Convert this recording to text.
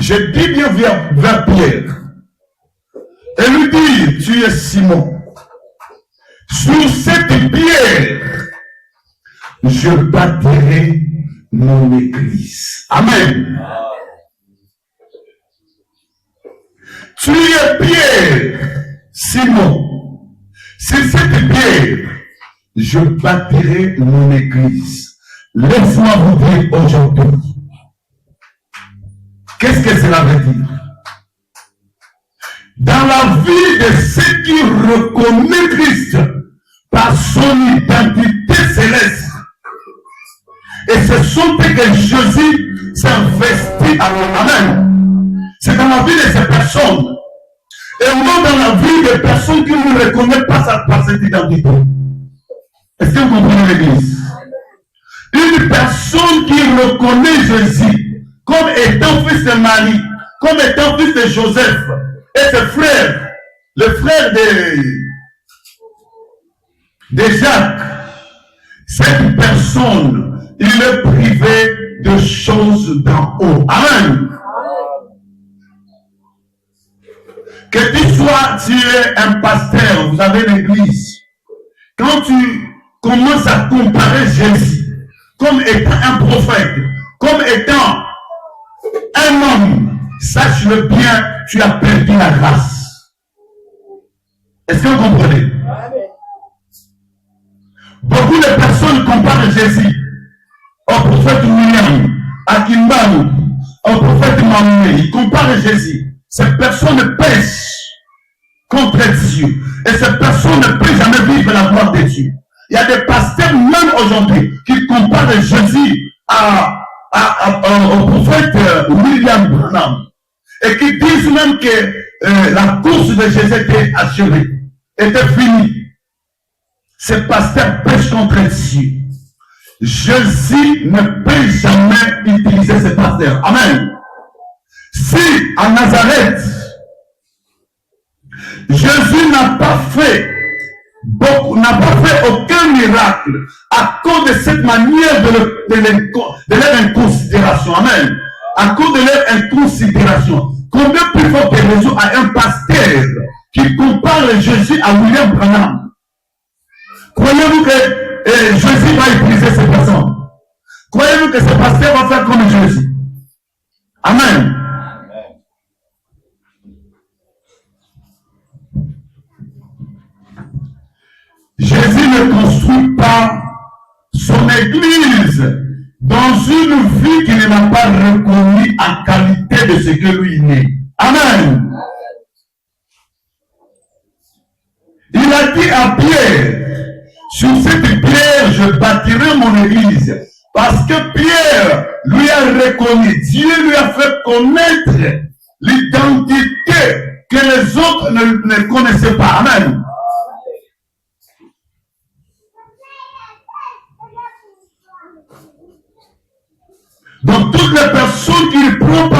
Je dis bien vers Pierre. Et lui dit, tu es Simon. Sur cette pierre, je bâtirai mon église. Amen. Tu es Pierre, Simon. Sur cette pierre, je bâtirai mon église. Laisse-moi vous dire aujourd'hui. Qu'est-ce que cela veut dire? Dans la vie de ceux qui reconnaissent Christ par son identité céleste, et ce sont eux que Jésus s'investit à Amen. C'est dans la vie de ces personnes, et non dans la vie des personnes qui ne reconnaissent pas par cette identité. Est-ce que vous comprenez l'Église? Une personne qui reconnaît Jésus comme étant fils de Marie, comme étant fils de Joseph, et ses frères, le frère de Jacques, cette personne, il est privé de choses d'en haut. Amen. Que tu es un pasteur, vous avez l'église. Quand tu commences à comparer Jésus comme étant un prophète, comme étant un homme, sache-le bien, tu as perdu la grâce. Est-ce que vous comprenez? Beaucoup de personnes comparent Jésus au prophète William, à Kimbanou, au prophète Mahomet. Ils comparent Jésus. Ces personnes pêchent contre Dieu. Et ces personnes ne peuvent jamais vivre la gloire de Dieu. Il y a des pasteurs, même aujourd'hui, qui comparent Jésus au prophète William Branham. Et qui disent même que la course de Jésus était achevée, était finie. Ces pasteurs pêchent contre Dieu. Jésus ne peut jamais utiliser ces pasteurs. Amen. Si à Nazareth, Jésus n'a pas fait aucun miracle à cause de cette manière de leur inconsidération. Amen. À cause de leur inconsidération. Combien plus fort que raison à un pasteur qui compare Jésus à William Branham? Croyez-vous que Jésus va utiliser ces personnes? Croyez-vous que ce pasteur va faire comme Jésus? Amen. Jésus ne construit pas son église dans une vie qui ne l'a pas reconnue en qualité de ce que lui il est. Amen. Il a dit à Pierre, sur cette pierre je bâtirai mon église. Parce que Pierre lui a reconnu, Dieu lui a fait connaître l'identité que les autres ne connaissaient pas. Amen. Donc toutes les personnes qui prennent